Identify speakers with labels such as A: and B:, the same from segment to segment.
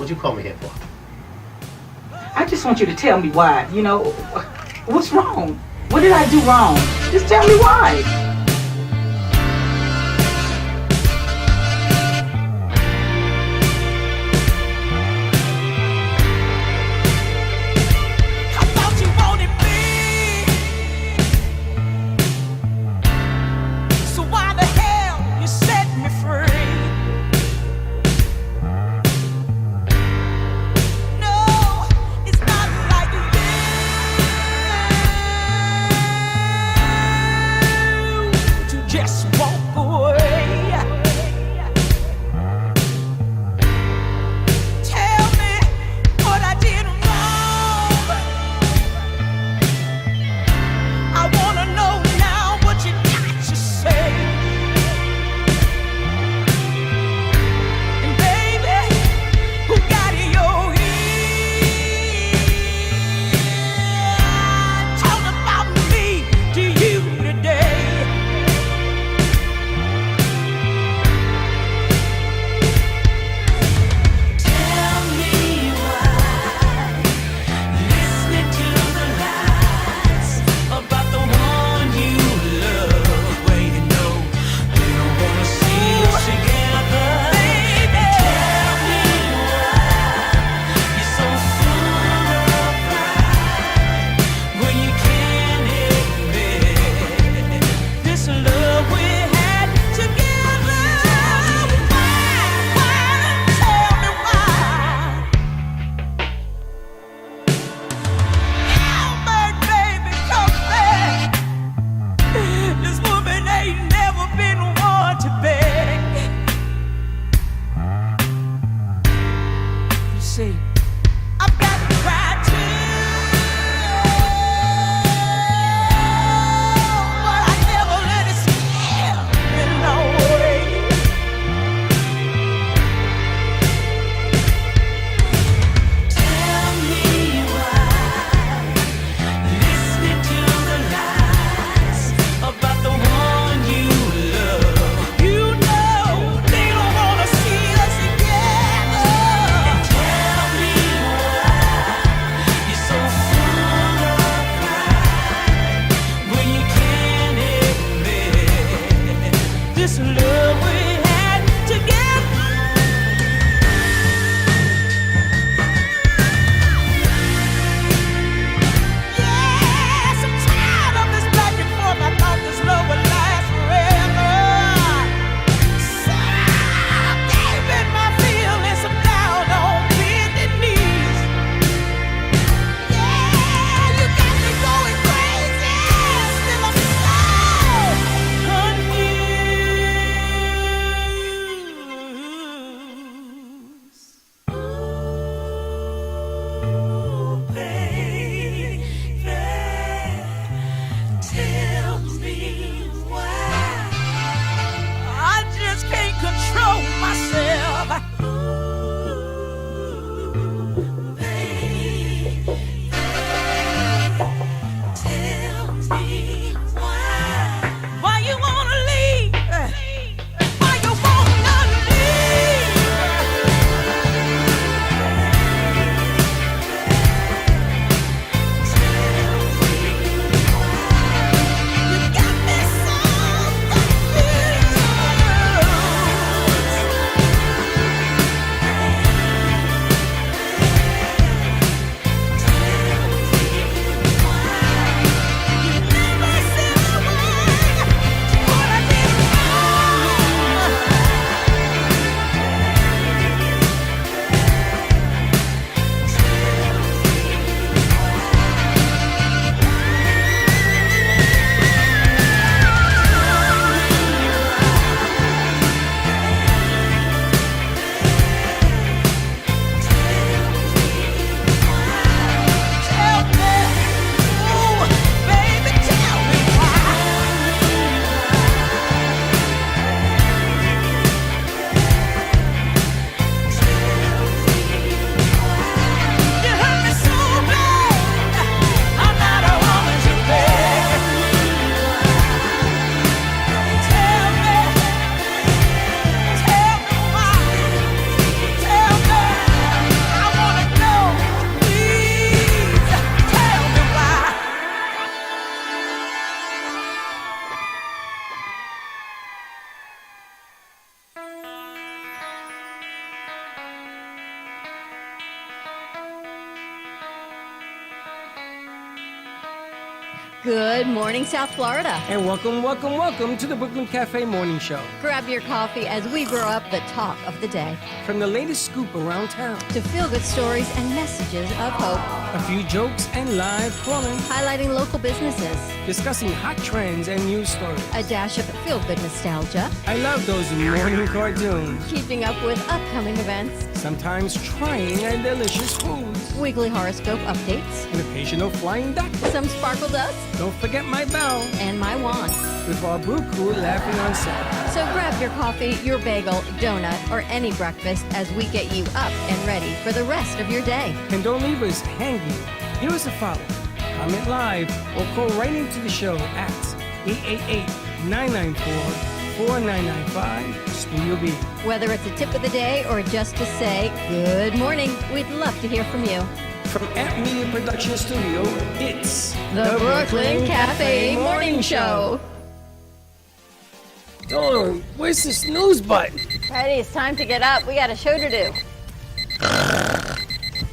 A: What you call me here for?
B: I just want you to tell me why. You know, what's wrong? What did I do wrong? Just tell me why.
A: Good morning, South Florida.
C: And welcome to the Brooklyn Cafe Morning Show.
A: Grab your coffee as we brew up the talk of the day.
C: From the latest scoop around town
A: to feel-good stories and messages of hope.
C: A few jokes and live calling.
A: Highlighting local businesses.
C: Discussing hot trends and news stories.
A: A dash of feel-good nostalgia.
C: I love those morning cartoons.
A: Keeping up with upcoming events.
C: Sometimes trying and delicious foods.
A: Weekly horoscope updates.
C: An occasional flying duck.
A: Some sparkle dust.
C: Don't forget my bell.
A: And my wand.
C: With our brew crew laughing on set.
A: So grab your coffee, your bagel, donut, or any breakfast as we get you up and ready for the rest of your day.
C: And don't leave us hanging. Give us a follow. Comment live or call right into the show at 888-994-4995 Studio B.
A: Whether it's a tip of the day or just to say good morning, we'd love to hear from you.
C: From Amp Media Production Studio, it's
A: the Brooklyn Cafe Morning Show.
C: Dawn, where's the snooze button?
A: Ready, it's time to get up. We got a show to do.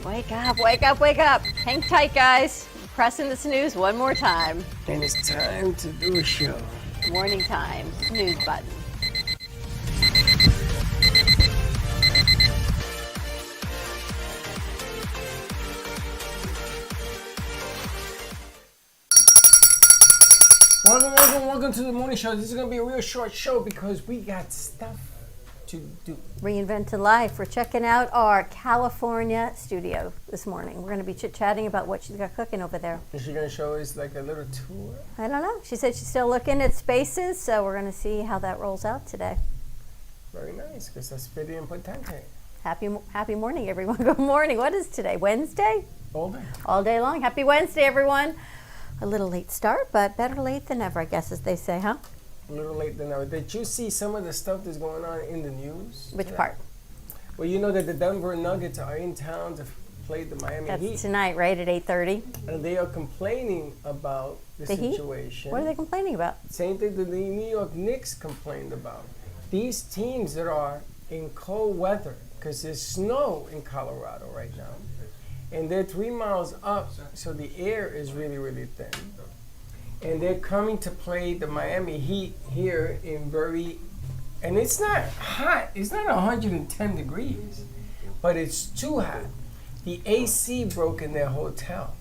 A: Wake up, wake up, wake up. Hang tight, guys. Pressing the snooze one more time.
C: And it's time to do a show.
A: Morning time, snooze button.
C: Welcome to the morning show. This is going to be a real short show because we got stuff to do.
D: Reinvented Life. We're checking out our California studio this morning. We're going to be chit-chatting about what she's got cooking over there.
C: Is she going to show us like a little tour?
D: I don't know. She said she's still looking at spaces, so we're going to see how that rolls out today.
C: Very nice, because that's pretty important.
D: Happy morning, everyone. Good morning. What is today? Wednesday?
C: All day.
D: All day long. Happy Wednesday, everyone. A little late start, but better late than never, I guess, as they say, huh?
C: A little late than ever. Did you see some of the stuff that's going on in the news?
D: Which
C: today?
D: part?
C: Well, you know that the Denver Nuggets are in town to play the Miami Heat.
D: That's tonight, right, at 8:30?
C: And they are complaining about the situation.
D: Heat? What are they complaining about?
C: Same thing that the New York Knicks complained about. These teams that are in cold weather, because there's snow in Colorado right now, and they're 3 miles up, so the air is really, really thin. And they're coming to play the Miami Heat here in and it's not hot. It's not 110 degrees, but it's too hot. The AC broke in their hotel,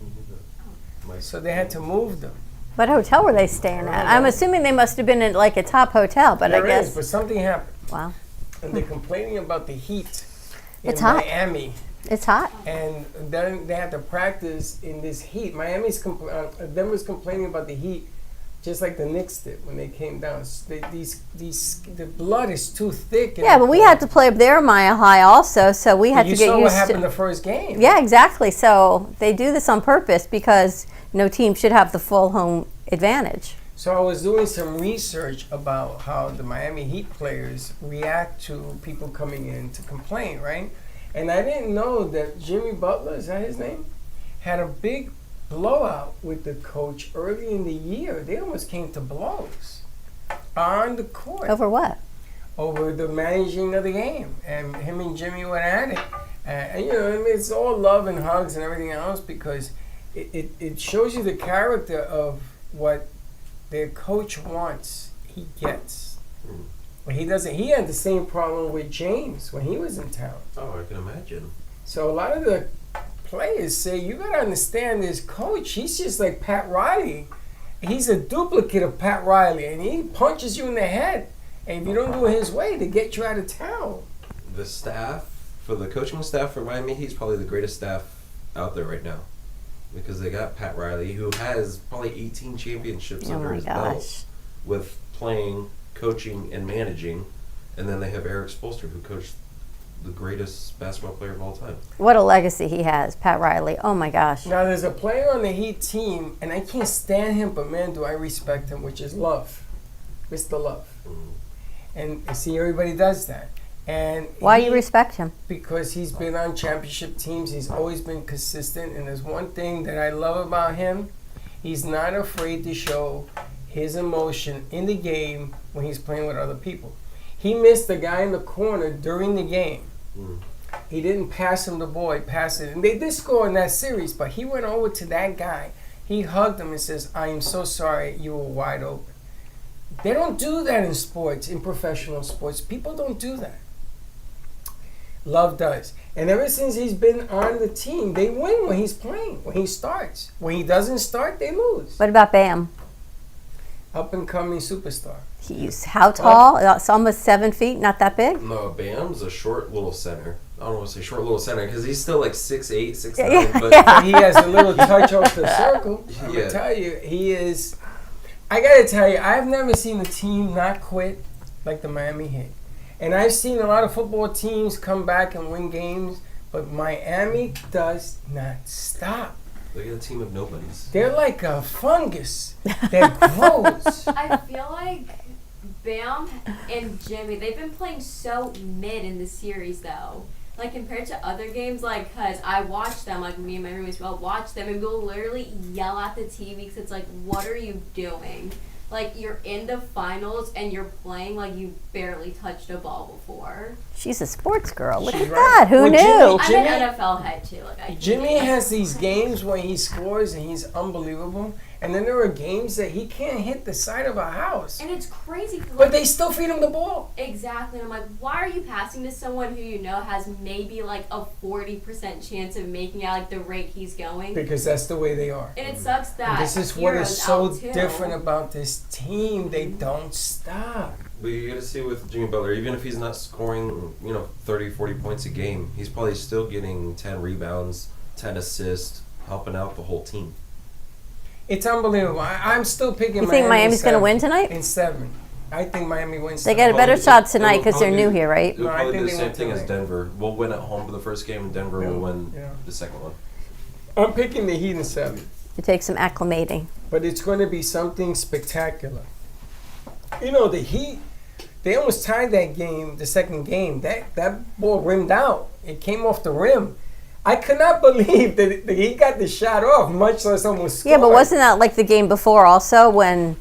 C: so they had to move them.
D: What hotel were they staying at? I'm assuming they must have been in like a top hotel, but
C: There
D: I guess.
C: is, but something happened.
D: Wow.
C: And they're complaining about the heat in
D: It's hot.
C: Miami.
D: It's hot.
C: And then they have to practice in this heat. Denver's complaining about the heat, just like the Knicks did when they came down. The blood is too thick.
D: Yeah, but we had to play up there Mile High also, so we had to get used to.
C: You saw what happened the first game.
D: Yeah, exactly. So they do this on purpose because no team should have the full home advantage.
C: So I was doing some research about how the Miami Heat players react to people coming in to complain, right? And I didn't know that Jimmy Butler, is that his name, had a big blowout with the coach early in the year. They almost came to blows on the court.
D: Over what?
C: Over the managing of the game. And him and Jimmy went at it. And you know, I mean, it's all love and hugs and everything else because it shows you the character of what their coach wants, he gets. But he doesn't. He had the same problem with James when he was in town.
E: Oh, I can imagine.
C: So a lot of the players say, you got to understand this coach. He's just like Pat Riley. He's a duplicate of Pat Riley, and he punches you in the head. And if you don't do it his way, they get you out of town.
E: The staff, for the coaching staff for Miami, he's probably the greatest staff out there right now. Because they got Pat Riley, who has probably 18 championships under his belt with playing, coaching, and managing. And then they have Eric Spoelstra, who coached the greatest basketball player of all time.
D: What a legacy he has, Pat Riley. Oh, my gosh.
C: Now, there's a player on the Heat team, and I can't stand him, but man, do I respect him, which is Love. Mr. Love. And see, everybody does that. And
D: why do you respect him?
C: Because he's been on championship teams. He's always been consistent. And there's one thing that I love about him. He's not afraid to show his emotion in the game when he's playing with other people. He missed the guy in the corner during the game. He didn't pass him the ball. He passed it. And they did score in that series, but he went over to that guy. he hugged him and says, "I am so sorry, you were wide open." They don't do that in sports, in professional sports. People don't do that. Love does. And ever since he's been on the team, they win when he's playing, when he starts. When he doesn't start, they lose.
D: What about Bam?
C: Up and coming superstar.
D: He's how tall? It's almost 7 feet. Not that big.
E: No, Bam's a short little center. I don't want to say short little center because he's still like 6'8", 6'9",
D: Yeah,
E: but
D: yeah.
C: But he has a little touch off the circle. I'm
E: Yeah.
C: gonna tell you, he is. I gotta tell you, I've never seen a team not quit like the Miami Heat. And I've seen a lot of football teams come back and win games, but Miami does not stop.
E: look at a team of nobodies.
C: They're like a fungus that grows.
F: I feel like Bam and Jimmy, they've been playing so mid in the series though. Like compared to other games, like, cause I watch them, like me and my roommates, we all watch them and we'll literally yell at the TV because it's like, what are you doing? Like you're in the finals and you're playing like you barely touched a ball before.
D: She's a sports girl. Look
C: She's
D: at
C: right.
D: that. Who
C: Well,
D: knew?
F: I'm
C: Jimmy-
F: an NFL head too. Like I
C: Jimmy has these games when he scores and he's unbelievable, and then there are games that he can't hit the side of a house,
F: and it's crazy. 'Cause,
C: but
F: like,
C: they still feed him the ball.
F: exactly. And I'm like, why are you passing to someone who you know has maybe like a 40% chance of making out like the rate he's going?
C: Because that's the way they are.
F: And it sucks that
C: This is what is
F: Hero's
C: so
F: out, too.
C: different about this team. They don't stop.
E: But you got to see with Jimmy Butler, even if he's not scoring, 30, 40 points a game, he's probably still getting 10 rebounds, 10 assists, helping out the whole team.
C: It's unbelievable. I'm still picking
D: You
C: Miami.
D: think Miami's going to win tonight?
C: In 7. I think Miami wins.
D: They get a
C: tonight.
D: better shot tonight
E: It'll
D: because they're
E: probably
D: new
E: be-
D: here, right?
E: It'll
C: No, I
E: probably
C: think
E: be the
C: they
E: same
C: win
E: thing as
C: tonight.
E: Denver. We'll win at home for the first game, and Denver will win
C: Yeah.
E: the second one.
C: I'm picking the Heat in 7.
D: It takes some acclimating.
C: But it's going to be something spectacular. The Heat, they almost tied that game, the second game. That ball rimmed out. It came off the rim. I could not believe that he got the shot off, much less almost scored.
D: Yeah, but wasn't that like the game before also when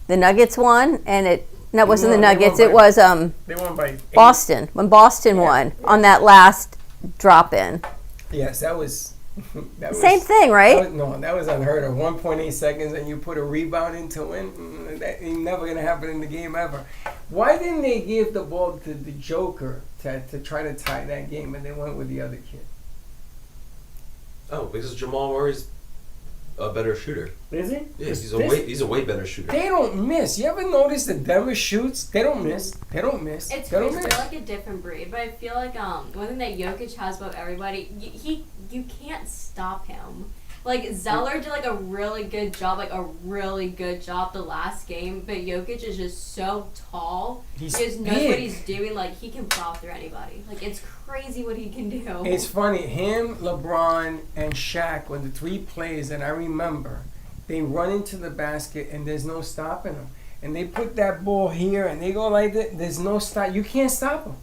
D: the Nuggets won and it? No, it wasn't the
C: No, they
D: Nuggets.
C: won
D: It
C: by-
D: was
C: They won by 8.
D: Boston when Boston won on that last drop in.
C: Yes, that was. That
D: Same
C: was,
D: thing, right?
C: that was unheard of. 1.8 seconds and you put a rebound in to win. That ain't never going to happen in the game ever. Why didn't they give the ball to the Joker to try to tie that game and they went with the other kid?
E: Oh, because Jamal Murray's a better shooter.
C: Is he?
E: Yeah, he's a way better shooter.
C: They don't miss. You ever notice that Denver shoots? They don't miss. They don't miss.
F: It's
C: they don't
F: crazy.
C: miss.
F: They're like a different breed, but I feel like one thing that Jokic has about everybody, you can't stop him. Like Zeller did like a really good job the last game, but Jokic is just so tall.
C: He's
F: he just knows
C: big.
F: what he's doing. Like he can plow through anybody. Like it's crazy what he can do.
C: It's funny. Him, LeBron, and Shaq were the 3 players that I remember. They run into the basket and there's no stopping them. And they put that ball here and they go like that. There's no stop. You can't stop them.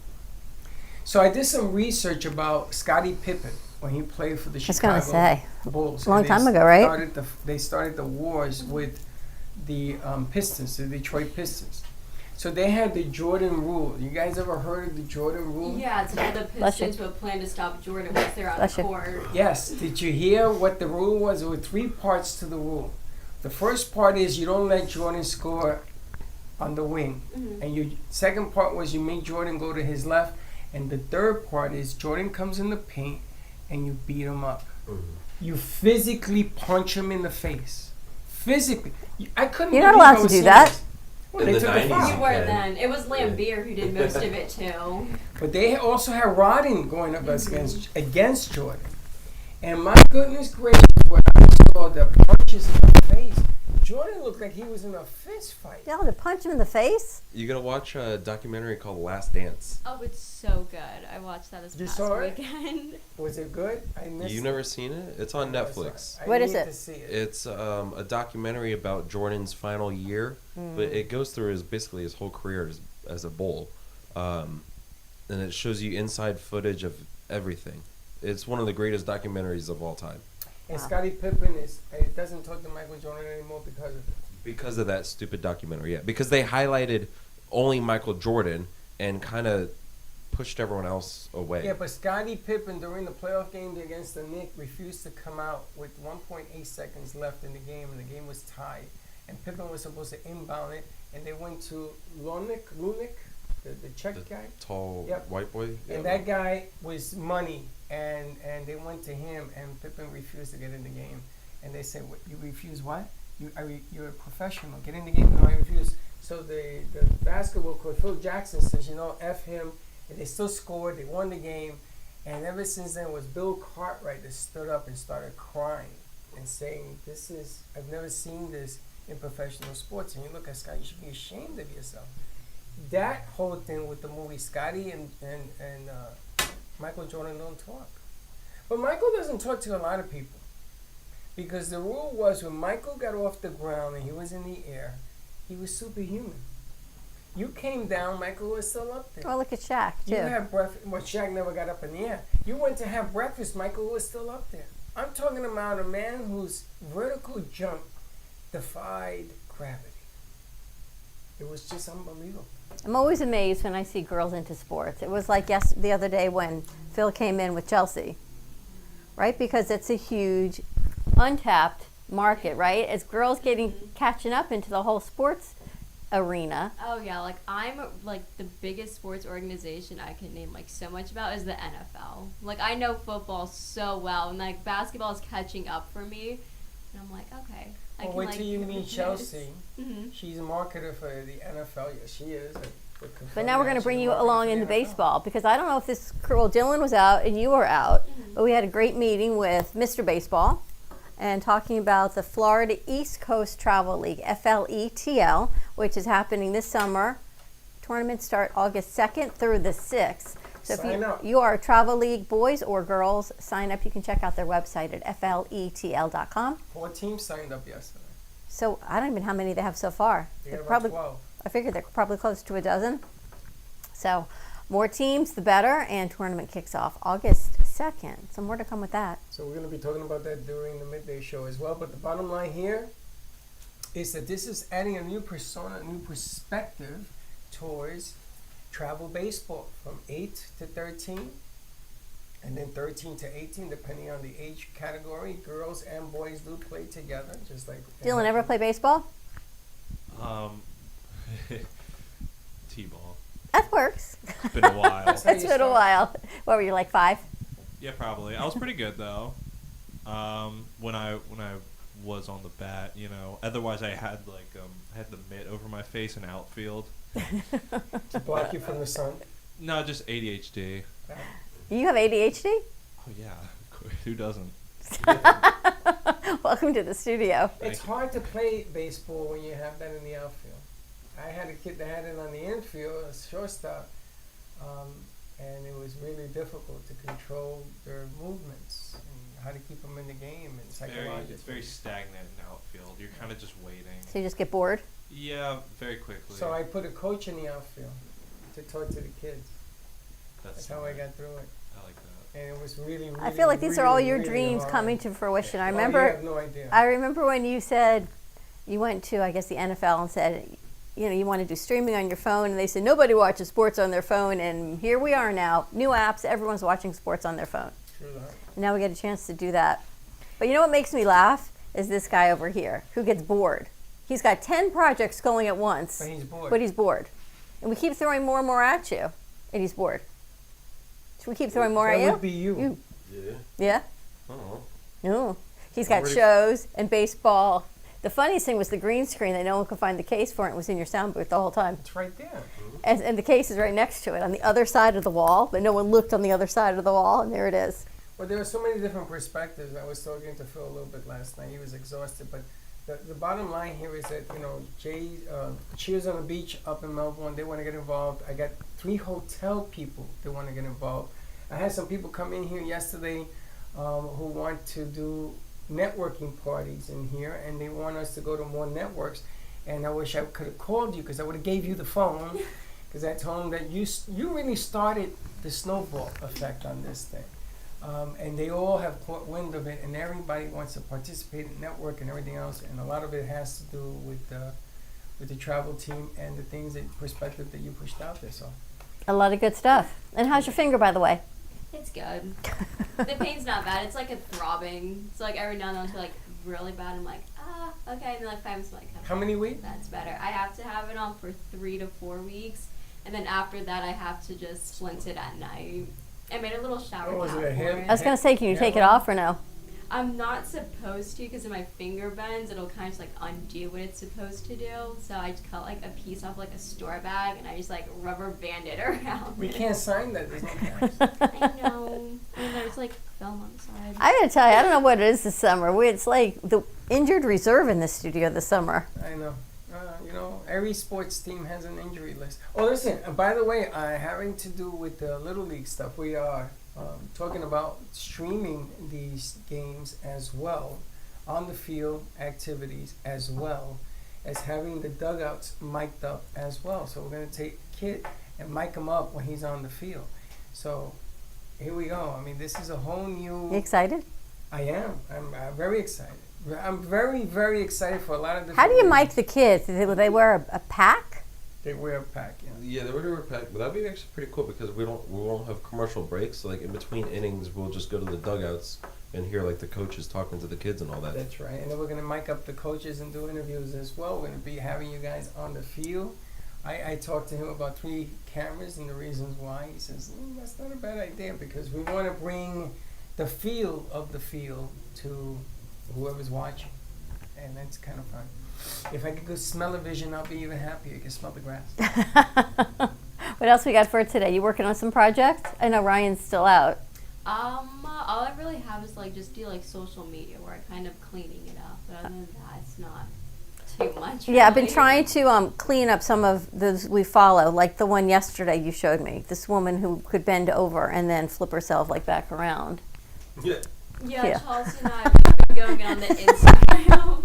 C: So I did some research about Scottie Pippen when he played for the
D: I was
C: Chicago
D: going to say.
C: Bulls.
D: Long
C: And they
D: time ago, right?
C: They started the wars with the Pistons, the Detroit Pistons. So they had the Jordan rule. You guys ever heard of the Jordan rule?
F: Yeah, it's how the
D: Bless you.
F: Pistons would plan to stop Jordan once they're on
D: Bless
F: the
D: you.
F: court.
C: Yes. Did you hear what the rule was? There were 3 parts to the rule. The first part is you don't let Jordan score on the wing.
F: Mhm.
C: And your second part was you make Jordan go to his left. And the third part is Jordan comes in the paint and you beat him up.
E: Mhm.
C: You physically punch him in the face. Physically. I couldn't
D: You're not
C: believe
D: allowed
C: I
D: to
C: was
D: do
C: seeing
D: that.
C: this. Well,
E: In
C: they
E: the
C: took the
E: 90s,
C: foul.
F: You weren't
E: Okay.
F: then. It was Lambeer who did most of it too.
C: But they also had Rodden going up against Jordan. And my goodness gracious, when I saw the punches in the face, Jordan looked like he was in a fist fight.
D: Yeah, to punch him in the face?
E: You gotta watch a documentary called Last Dance.
F: Oh, it's so good. I watched that this
C: You
F: past
C: saw it?
F: weekend.
C: Was it good? I missed
E: You
C: it.
E: never seen it? It's on
C: No, I saw
E: Netflix.
C: it. I
D: What is
C: need
D: it?
C: to see it.
E: It's a documentary about Jordan's final year, but it goes through basically his whole career as a Bull, and it shows you inside footage of everything. It's one of the greatest documentaries of all time
C: And Scottie Pippen it doesn't talk to Michael Jordan anymore because of it.
E: because of that stupid documentary. Yeah, because they highlighted only Michael Jordan and kind of pushed everyone else away.
C: Yeah, but Scottie Pippen during the playoff game against the Knicks refused to come out with 1.8 seconds left in the game, and the game was tied. And Pippen was supposed to inbound it, and they went to Lunik, the Czech
E: The
C: guy.
E: tall
C: Yep.
E: white boy.
C: And that guy was money, and they went to him, and Pippen refused to get in the game. And they said, "What, you refuse what? You're a professional. Get in the game." No, I refuse. So the basketball coach, Phil Jackson, says, F him. And they still scored. They won the game. And ever since then, it was Bill Cartwright that stood up and started crying and saying, I've never seen this in professional sports. And you look at Scott, you should be ashamed of yourself. That whole thing with the movie, Scotty and Michael Jordan don't talk. But Michael doesn't talk to a lot of people. Because the rule was when Michael got off the ground and he was in the air, he was superhuman. You came down, Michael was still up there.
D: Oh, look at Shaq, too.
C: You had breakfast. Well, Shaq never got up in the air. You went to have breakfast, Michael was still up there. I'm talking about a man whose vertical jump defied gravity. It was just unbelievable.
D: I'm always amazed when I see girls into sports. It was like the other day when Phil came in with Chelsea, right? Because it's a huge, untapped market, right? As girls catching up into the whole sports arena.
F: Oh yeah, like I'm like the biggest sports organization I can name like so much about is the NFL. Like I know football so well, and like basketball is catching up for me, and I'm like, okay.
C: Well, wait till you meet Chelsea.
F: Mm-hmm.
C: She's a marketer for the NFL. Yes, she is.
D: But now we're going to bring you
C: She's a marketer
D: along
C: for
D: into
C: the NFL.
D: baseball, because I don't know if this girl, Dylan was out and you were out, but we had a great meeting with Mr. Baseball and talking about the Florida East Coast Travel League, FLETL, which is happening this summer. Tournaments start August 2nd through the 6th. So
C: Sign up.
D: if you are a Travel League boys or girls, sign up. You can check out their website at FLETL.com.
C: 4 teams signed up yesterday.
D: So I don't even know how many they have so far.
C: They
D: They're
C: got
D: probably,
C: about 12.
D: I figured they're probably close to a dozen. So more teams, the better, and tournament kicks off August 2nd. So more to come with that.
C: So we're going to be talking about that during the midday show as well. But the bottom line here is that this is adding a new persona, a new perspective towards travel baseball from 8 to 13 and then 13 to 18, depending on the age category. Girls and boys do play together, just like...
D: Dylan, ever play baseball?
G: T-ball.
D: That works.
G: It's been a while.
C: That's how
D: It's
C: you
D: been a
C: start.
D: while. What were you, like 5?
G: Yeah, probably. I was pretty good though. When I was on the bat, Otherwise, I had the mitt over my face in outfield.
C: To block you from the sun.
G: No, just ADHD.
D: You have ADHD?
G: Oh yeah, who doesn't?
D: Welcome to the studio.
G: Thank
C: It's
G: you.
C: hard to play baseball when you have that in the outfield. I had a kid that had it on the infield, a shortstop, and it was really difficult to control their movements and how to keep them in the game and psychologically.
G: It's very stagnant in outfield. You're kind of just waiting.
D: So you just get bored?
G: Yeah, very quickly.
C: So I put a coach in the outfield to talk to the kids. That's how I
G: smart.
C: got through it.
G: I like that.
C: And it was really, really,
D: I feel like these are all
C: really,
D: your
C: really
D: dreams
C: hard.
D: coming to fruition. I
C: Oh,
D: remember
C: you have no idea.
D: I remember when you said you went to, I guess, the NFL and said, you want to do streaming on your phone, and they said nobody watches sports on their phone, and here we are now. New apps, everyone's watching sports on their phone.
C: True that.
D: And now we get a chance to do that. But you know what makes me laugh is this guy over here who gets bored. He's got 10 projects going at once,
C: But he's bored.
D: but he's bored. And we keep throwing more and more at you, and he's bored. Should we keep throwing more
C: That
D: at you?
C: would be you.
E: Yeah.
D: Yeah?
E: Oh.
D: No. He's got
E: Already-
D: shows and baseball. The funniest thing was the green screen that no one could find the case for. It was in your sound booth the whole time.
C: It's right there.
D: And the case is right next to it on the other side of the wall, but no one looked on the other side of the wall, and there it is.
C: Well, there are so many different perspectives. I was talking to Phil a little bit last night. He was exhausted, but the bottom line here is that Cheers on the Beach up in Melbourne, they want to get involved. I got 3 hotel people that want to get involved. I had some people come in here yesterday who want to do networking parties in here, and they want us to go to more networks. And I wish I could have called you because I would have gave you the phone, because I told them that you really started the snowball effect on this thing. And they all have caught wind of it, and everybody wants to participate in network and everything else. And a lot of it has to do with the travel team and the things that perspective that you pushed out there. So
D: A lot of good stuff. And how's your finger, by the way?
F: It's good. The pain's not bad. It's like a throbbing. So like every now and then it's like really bad. I'm like, okay. And then like 5 minutes, I'm like,
C: How many weeks?
F: that's better. I have to have it on for 3 to 4 weeks, and then after that I have to just splint it at night. I made a little shower
C: Oh, is
F: cap
C: it a
F: for
C: hand-
F: it.
D: I was going to say, can you take it off or no?
F: I'm not supposed to because if my finger bends, it'll kind of just like undo what it's supposed to do. So I just cut like a piece off like a store bag and I just like rubber band it around.
C: We can't sign that. There's no cash.
F: I know. And there's like film on the side.
D: I gotta tell you, I don't know what it is this summer. It's like the injured reserve in the studio this summer.
C: I know. Every sports team has an injury list. Oh, listen, by the way, having to do with the Little League stuff, we are talking about streaming these games as well, on the field activities as well as having the dugouts mic'd up as well. So we're going to take Kit and mic him up when he's on the field. So here we go. I mean, this is a whole new...
D: You excited?
C: I am. I'm very excited. I'm very, very excited for a lot of different...
D: How do you
C: reasons.
D: mic the kids? Do they wear a pack?
C: They wear a pack, yeah.
E: Yeah, they were packed, but that'd be actually pretty cool because we won't have commercial breaks. So, like in between innings, we'll just go to the dugouts and hear like the coaches talking to the kids and all that.
C: That's right. And then we're going to mic up the coaches and do interviews as well. We're going to be having you guys on the field. I talked to him about 3 cameras and the reasons why. He says, that's not a bad idea because we want to bring the feel of the field to whoever's watching. And that's kind of fun. If I could go smell-o-vision, I'll be even happier. You can smell the grass.
D: What else we got for today? You working on some projects? I know Ryan's still out.
F: All I really have is like just do like social media where I kind of cleaning it up. But other than that, it's not too much.
D: Yeah, I've been
F: really.
D: trying to clean up some of those we follow, like the one yesterday you showed me. This woman who could bend over and then flip herself like back around.
E: Yeah.
F: Yeah, Chelsea and I have been going on the Instagram.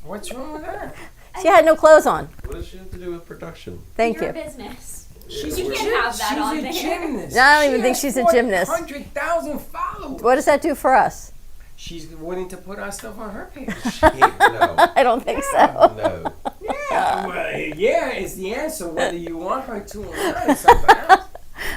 C: What's wrong with that?
D: She had no clothes on.
E: What does she have to do with production?
D: Thank
F: Your
D: you.
F: business.
C: She's
F: You can't have that on
C: a
F: there.
C: gymnast.
D: I don't even
C: She
D: think
C: has
D: she's a gymnast.
C: 400,000 followers.
D: What does that do for us?
C: She's willing to put our stuff on her page.
E: No.
D: I don't think so.
E: No.
C: Yeah, well, yeah, is the answer. Whether you want her to or not is something else.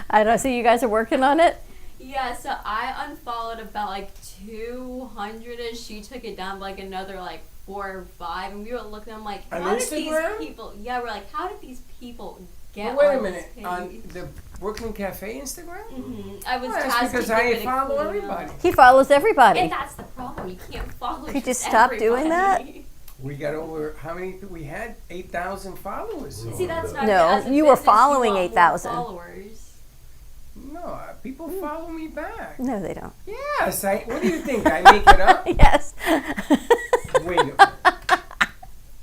D: I don't see you guys are working on it.
F: Yeah, so I unfollowed about like 200 and she took it down by like another like 4 or 5 and we were looking, I'm like,
C: On
F: how did
C: Instagram?
F: these people, yeah, we're like, how did these people get
C: Well, wait a
F: on
C: minute.
F: this
C: On
F: page?
C: the Brooklyn Cafe Instagram?
F: I was
C: Well, that's
F: tasked
C: because
F: to
C: I
F: give it a
C: follow
F: clean
C: everybody.
F: up.
D: He follows everybody.
F: And that's the problem, you can't follow
D: Could you
F: just
D: stop doing that?
F: everybody.
C: We got over, how many? We had 8,000 followers.
F: See, that's not
D: No,
F: good. As a
D: you were
F: business,
D: following
F: want more
D: 8,000.
F: followers.
C: No, people follow me back.
D: No, they don't.
C: Yes, what do you think? I make it up?
D: Yes.
C: Wait a minute.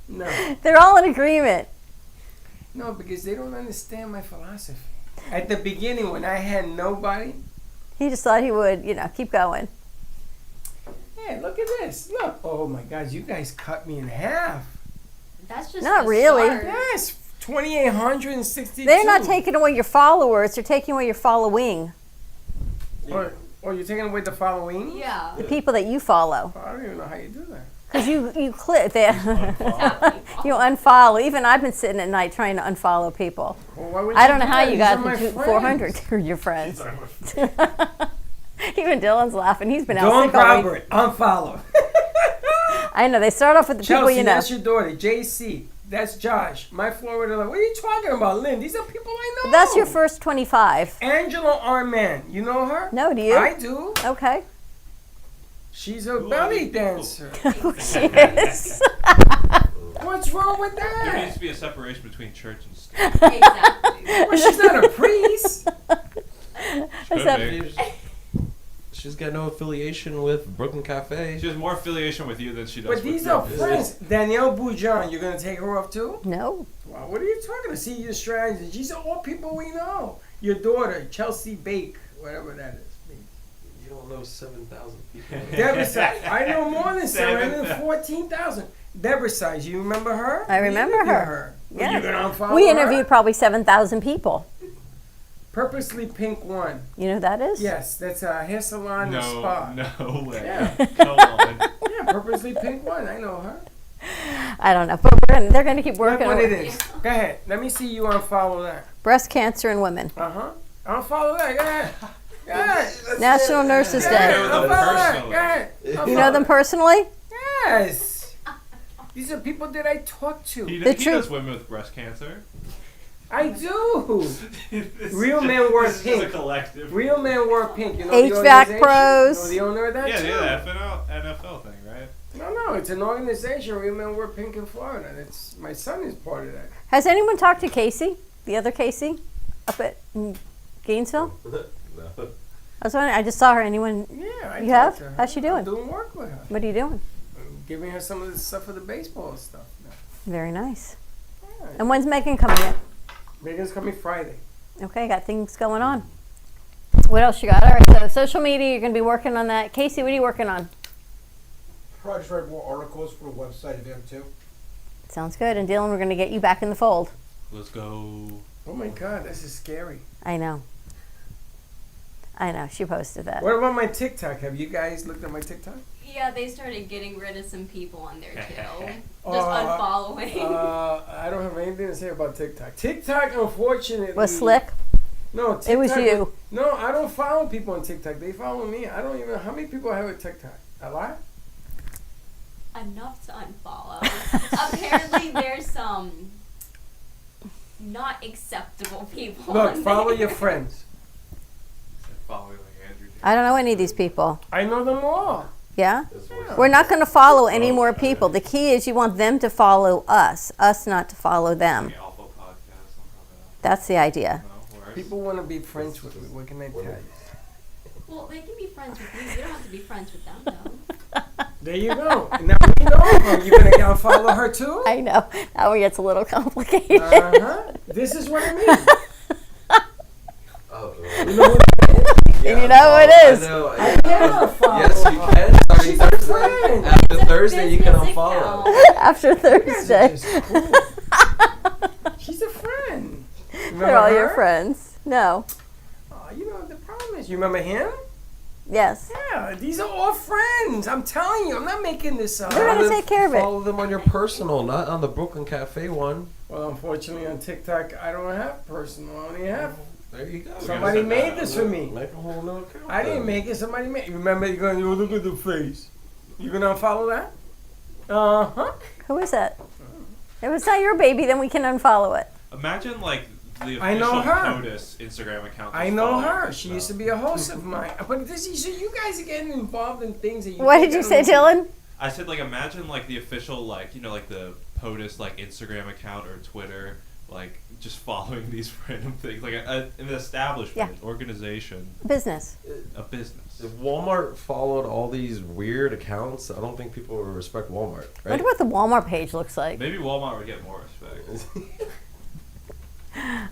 C: No.
D: They're all in agreement.
C: No, because they don't understand my philosophy. At the beginning, when I had nobody,
D: He just thought he would, keep going.
C: hey, look at this. Look. Oh my God, you guys cut me in half.
F: That's just
D: Not
F: the
D: really.
F: start.
C: Yes, 2,862.
D: They're not taking away your followers. They're taking away your following.
C: Or you're taking away the following?
F: Yeah.
D: The people that you follow.
C: I don't even know how you do that.
D: Because you click there. You unfollow. Even I've been sitting at night trying to unfollow people.
C: Well, why would
D: I don't know
C: do
D: how
C: that?
D: you
C: These
D: got
C: are my
D: to
C: friends.
D: 400. You're your friends. Even Dylan's laughing. He's been out
C: Dawn
D: sick all week.
C: Robert, unfollow.
D: I know. They start off with the
C: Chelsea,
D: people you know.
C: that's your daughter. JC, that's Josh. My Florida love. What are you talking about, Lynn? These are people I know.
D: That's your first 25.
C: Angela Arman. You know her?
D: No, do you?
C: I do.
D: Okay.
C: She's a belly dancer.
D: She is.
C: What's wrong with
G: There needs
C: that?
G: to be a separation between church and state.
F: Exactly.
C: Well, she's not a priest.
D: Except-
G: Could be.
E: She's got no affiliation with Brooklyn Cafe.
G: She has more affiliation with you than she does
C: But
G: with
C: these
G: me.
C: are friends. Danielle Boujon, you're going to take her off too?
D: No.
C: Wow, what are you talking about? See, your strategy. These are all people we know. Your daughter, Chelsea Bake, whatever that is.
E: You don't know 7,000 people.
C: Deborah Size. I know more than
G: 7,000.
C: 14,000. Deborah Size, you remember her?
D: I
C: We
D: remember
C: interviewed
D: her.
C: Were
D: Yes.
C: you going to unfollow
D: We
C: her?
D: interviewed probably 7,000 people.
C: Purposely Pink One.
D: You know who that is?
C: Yes, that's a hair salon and spa.
G: No way.
C: Yeah.
G: Come on.
C: Yeah, Purposely Pink One. I know her.
D: I don't know, but they're going to keep
C: Look
D: working
C: what
D: on
C: it is. Go ahead. Let me see you unfollow that.
D: breast cancer in women.
C: Unfollow that. Go ahead. Go ahead.
D: National Nurses
C: Go
D: Day.
C: ahead.
G: Know them
C: Unfollow that.
G: personally.
C: Go ahead.
D: You know them personally?
C: Yes. These are people that I talk to.
G: He,
D: The
G: he
D: truth-
G: does women with breast cancer.
C: I do.
G: This
C: Real
G: is-
C: men wear
G: this is
C: pink.
G: a collective.
C: Real men wear pink. You know
D: HVAC
C: the organization?
D: pros.
C: You know the owner of that
G: Yeah,
C: too?
G: yeah, the NFL thing, right?
C: No, it's an organization. Real men wear pink in Florida. It's my son is part of that.
D: Has anyone talked to Casey, the other Casey, up at Gainesville?
E: No.
D: I was wondering, I just saw her. Anyone?
C: Yeah, I
D: You
C: talked
D: have?
C: to her.
D: How's she doing?
C: I'm doing work with her.
D: What are you doing?
C: I'm giving her some of the stuff for the baseball stuff.
D: Very nice.
C: Yeah.
D: And when's Megan coming in?
C: Megan's coming Friday.
D: Okay, got things going on. What else you got? All right, so social media, you're going to be working on that. Casey, what are you working on?
H: Probably just write more articles for the website of M2.
D: Sounds good. And Dylan, we're going to get you back in the fold.
G: Let's go.
C: Oh my God, this is scary.
D: I know. She posted that.
C: What about my TikTok? Have you guys looked at my TikTok?
F: Yeah, they started getting rid of some people on there too. Just
C: Uh,
F: unfollowing.
C: I don't have anything to say about TikTok. TikTok, unfortunately,
D: Was slick?
C: No, TikTok,
D: It was you.
C: No, I don't follow people on TikTok. They follow me. I don't even. How many people have a TikTok? A lot.
F: Enough to unfollow. Apparently, there's some not acceptable people.
C: Look,
F: on
C: follow
F: there.
C: your friends.
G: Following like Andrew.
D: I don't know any of these people.
C: I know them all.
D: Yeah?
E: That's what-
D: We're not going to follow any more people. The key is you want them to follow us not to follow them.
G: The Alpha podcast. I'm
D: That's the idea.
G: probably not. No,
C: People want to be friends with me. What can I tell you?
F: Well, they can be friends with me. We don't have to be friends with them, though.
C: There you go. Now we know her. You gonna unfollow her too?
D: I know. That one gets a little complicated.
C: This is what I mean.
E: Oh,
C: You know
E: yeah,
D: You know what it is.
E: I know.
C: I can follow
E: Yes, you
C: her.
E: can. Starting
C: She's a
E: Thursday.
C: friend.
E: After
F: It's a
E: Thursday, you can
F: business
E: unfollow.
F: account.
D: After
C: You guys are
D: Thursday.
C: just cool. She's a friend. Remember
D: They're all
C: her?
D: your friends. No.
C: Oh, you know the problem is, you remember him?
D: Yes.
C: Yeah, these are all friends. I'm telling you, I'm not making this up.
D: We're gonna take care of it.
E: Follow them on your personal, not on the Brooklyn Cafe one.
C: Well, unfortunately, on TikTok, I don't have personal. I only have.
E: There you go.
C: Somebody
G: set
C: made
G: that
C: this
G: up.
C: for me.
E: Make a whole new account.
C: I didn't
E: then.
C: make it. Somebody made. You remember? You're going to look at the face. You gonna unfollow that? Uh huh.
D: Who is that? If it's not your baby, then we can unfollow it.
G: Imagine like the
C: I know
G: official
C: her.
G: POTUS Instagram account.
C: I
G: just
C: know
G: following
C: her.
G: her
C: She
G: stuff.
C: used to be a host of mine. But this is, so you guys are getting involved in things that you.
D: What
C: think
D: did you
C: I
D: say,
C: don't-
D: Dylan?
G: I said like imagine like the official like like the POTUS like Instagram account or Twitter like just following these random things like an establishment organization
D: Business.
G: a business.
E: If Walmart followed all these weird accounts, I don't think people would respect Walmart,
D: Wonder
E: right?
D: what the Walmart page looks like.
G: Maybe Walmart would get more respect.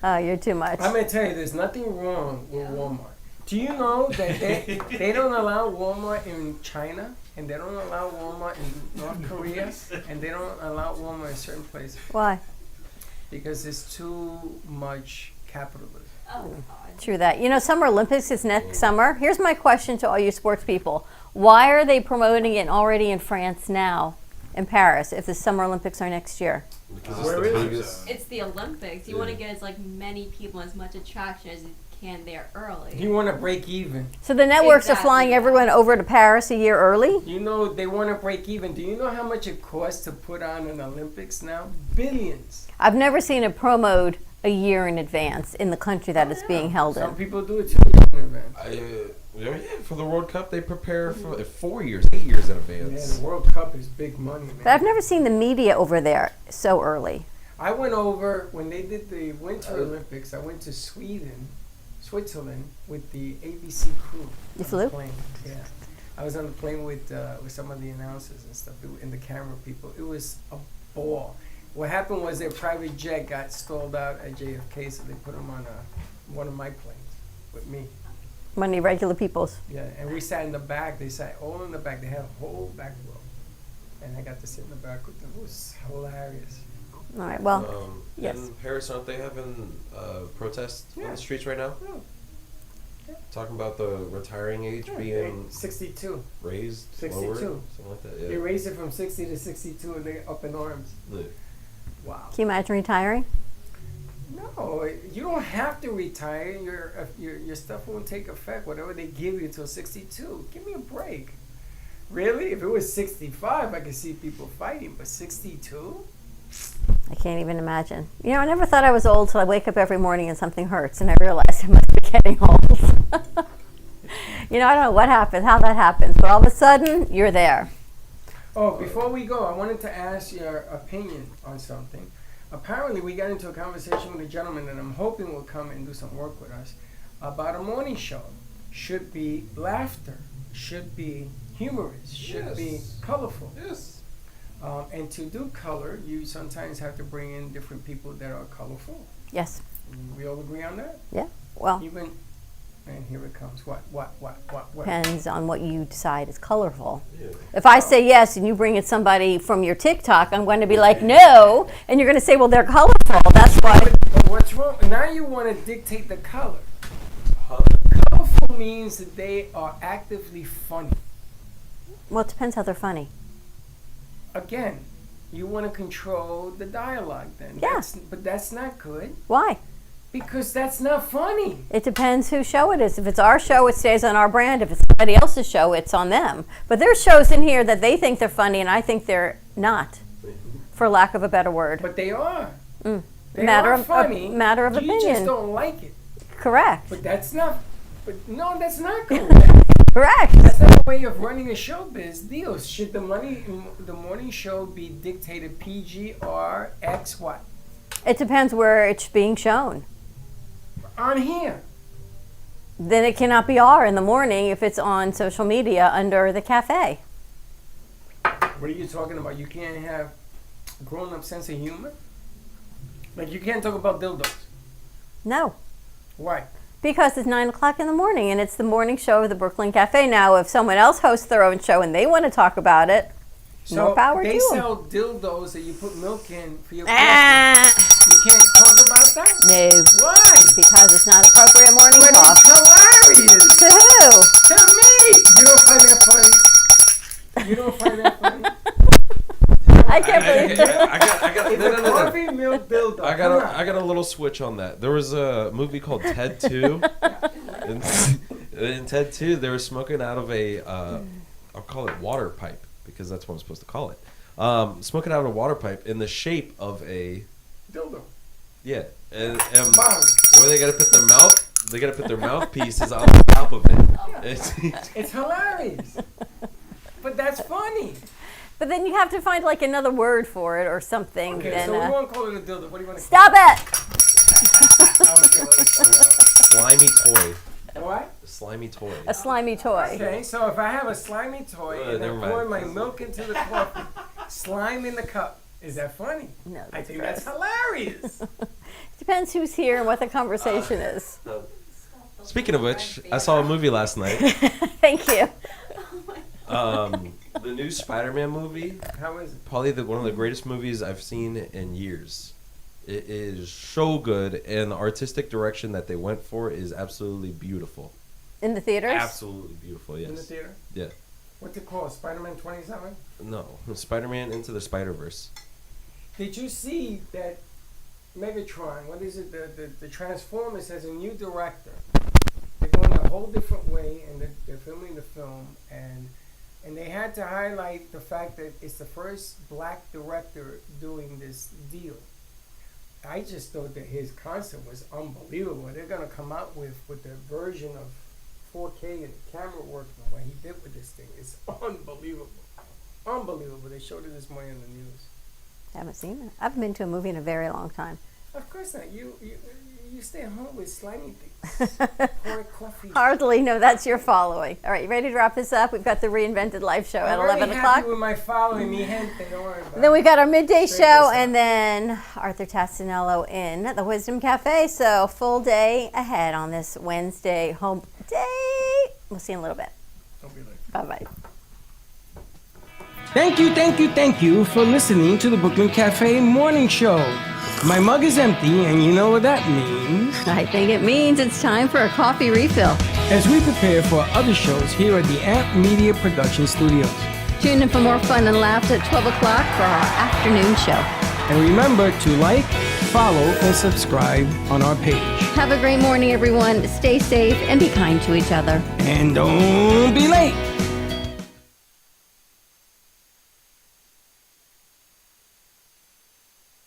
D: Oh, you're too much.
C: I'm gonna tell you, there's nothing wrong with Walmart. Do you know that they don't allow Walmart in China, and they don't allow Walmart in North Korea, and they don't allow Walmart in certain places
D: Why?
C: because it's too much capitalism.
F: Oh, God.
D: True that. You know, Summer Olympics is next summer. Here's my question to all you sports people. Why are they promoting it already in France now, in Paris, if the Summer Olympics are next year?
E: Because
C: Where
E: it's the
C: is it?
E: biggest.
F: It's the Olympics. You want to get as like many people, as much attraction as you can there early.
C: You want to break even.
D: So the networks are
F: Exactly.
D: flying everyone over to Paris a year early?
C: You know they want to break even. Do you know how much it costs to put on an Olympics now? Billions.
D: I've never seen it promoted a year in advance in the country that it's being held
C: Some
D: in.
C: people do it too in advance.
E: Yeah, for the World Cup, they prepare for 4 years, 8 years in
C: Yeah,
E: advance.
C: the World Cup is big money, man.
D: But I've never seen the media over there so early.
C: I went over when they did the Winter Olympics. I went to Switzerland, with the ABC crew.
D: You
C: on
D: flew?
C: the plane. Yeah, I was on the plane with some of the announcers and stuff, and the camera people. It was a ball. What happened was their private jet got stalled out at JFK, so they put them on one of my planes with me.
D: Money regular people's.
C: Yeah, and we sat in the back. They sat all in the back. They had a whole back row, and I got to sit in the back with them. It was hilarious.
D: All right, well, yes.
E: In Paris, aren't they having protests on
C: Yeah.
E: the streets right now? Talking about the retiring age being
C: 62.
E: raised
C: 62.
E: lower, something like that.
C: They
E: Yeah.
C: raised it from 60 to 62 and they're up in arms.
E: Yeah.
C: Wow.
D: Can you imagine retiring?
C: No, you don't have to retire. Your stuff won't take effect, whatever they give you till 62. Give me a break. Really? If it was 65, I could see people fighting, but 62?
D: I can't even imagine. You know, I never thought I was old till I wake up every morning and something hurts, and I realize I must be getting old. You know, I don't know what happens, how that happens, but all of a sudden, you're there.
C: Oh, before we go, I wanted to ask your opinion on something. Apparently, we got into a conversation with a gentleman that I'm hoping will come and do some work with us about a morning show. Should be laughter, should be humorous, should be
E: Yes.
C: colorful.
E: Yes.
C: And to do color, you sometimes have to bring in different people that are colorful.
D: Yes.
C: We all agree on that?
D: Yeah. Well,
C: Even, and here it comes. What?
D: depends on what you decide is colorful.
E: Yeah.
D: If I say yes and you bring in somebody from your TikTok, I'm going to be like, no. And you're going to say, well, they're colorful. That's why.
C: But what's wrong? Now you want to dictate the color. Colorful means that they are actively funny.
D: Well, it depends how they're funny.
C: Again, you want to control the dialogue then.
D: Yeah.
C: But that's not good
D: Why?
C: because that's not funny.
D: It depends whose show it is. If it's our show, it stays on our brand. If it's somebody else's show, it's on them. But there's shows in here that they think they're funny and I think they're not, for lack of a better word.
C: But they are.
D: Mm.
C: They
D: Matter
C: are
D: of-
C: funny.
D: matter of
C: you just
D: opinion.
C: don't like it.
D: Correct.
C: But that's not. But no, that's not correct.
D: Correct.
C: That's not a way of running a showbiz deal. Should the morning show be dictated PG or X what?
D: It depends where it's being shown.
C: On here.
D: Then it cannot be R in the morning if it's on social media under the cafe.
C: What are you talking about? You can't have a grown-up sense of humor? Like you can't talk about dildos.
D: No.
C: Why?
D: Because it's 9 o'clock in the morning and it's the morning show of the Brooklyn Cafe. Now, if someone else hosts their own show and they want to talk about it, more power to
C: they
D: them.
C: sell dildos that you put milk in for your coffee.
D: Ah,
C: You can't talk about that?
D: no,
C: Why?
D: because it's not appropriate morning
C: But
D: talk.
C: it's hilarious.
D: To who?
C: To me! You don't find that funny? You don't find that funny?
D: I can't believe it.
E: I got
C: It's a coffee milk dildo.
E: I got a little switch on that. There was a movie called Ted 2. In Ted 2, they were smoking out of a, I'll call it water pipe, because that's what I'm supposed to call it. Smoking out of a water pipe in the shape of a,
C: dildo.
E: yeah. And
C: Bong.
E: where they gotta put their mouthpieces on the top of it.
C: It's hilarious. But that's funny.
D: But then you have to find like another word for it or something.
C: Okay,
D: then,
C: so we won't call it a dildo. What do you want to
D: stop it!
E: Slimy toy.
C: What?
E: Slimy toy.
D: A slimy toy.
C: Okay, so if I have a slimy toy and
E: never
C: I
E: mind.
C: pour my milk into the coffee, slime in the cup, is that funny?
D: No,
C: I
D: that's
C: think
D: gross.
C: that's hilarious.
D: Depends who's here and what the conversation is.
E: Speaking of which, I saw a movie last night.
D: Thank you.
E: The new Spider-Man movie.
C: How is it?
E: Probably one of the greatest movies I've seen in years. It is so good, and the artistic direction that they went for is absolutely beautiful.
D: In the theaters?
E: Absolutely beautiful, yes.
C: In the theater?
E: Yeah.
C: What's it called? Spider-Man 27?
E: No, Spider-Man Into the Spider-Verse.
C: Did you see that Megatron, what is it, the Transformers has a new director. They're going a whole different way, and they're filming the film, and they had to highlight the fact that it's the first black director doing this deal. I just thought that his concept was unbelievable. They're going to come out with the version of 4K and camera work and what he did with this thing. It's unbelievable. Unbelievable. They showed it this morning on the news.
D: I haven't seen it. I haven't been to a movie in a very long time.
C: Of course not. You stay home with slimy things. Pour coffee.
D: Hardly. No, that's your following. All right, you ready to wrap this up? We've got the Reinvented Life show at
C: I'm
D: 11
C: really
D: o'clock.
C: happy with my following, mi gente. Don't worry about it.
D: Then we got our midday
C: Straighten
D: show
C: this
D: and then Arthur Tassinello in the Wisdom Cafe. So full day ahead on this Wednesday home day. We'll see you in a little bit.
C: Don't be late.
D: Bye-bye.
C: Thank you for listening to the Brooklyn Cafe Morning Show. My mug is empty, and you know what that means.
D: I think it means it's time for a coffee refill.
C: as we prepare for other shows here at the Amp Media Production Studios.
A: Tune in for more fun and laughs at 12 o'clock for our afternoon show.
C: And remember to like, follow, and subscribe on our page.
A: Have a great morning, everyone. Stay safe and be kind to each other.
C: And don't be late.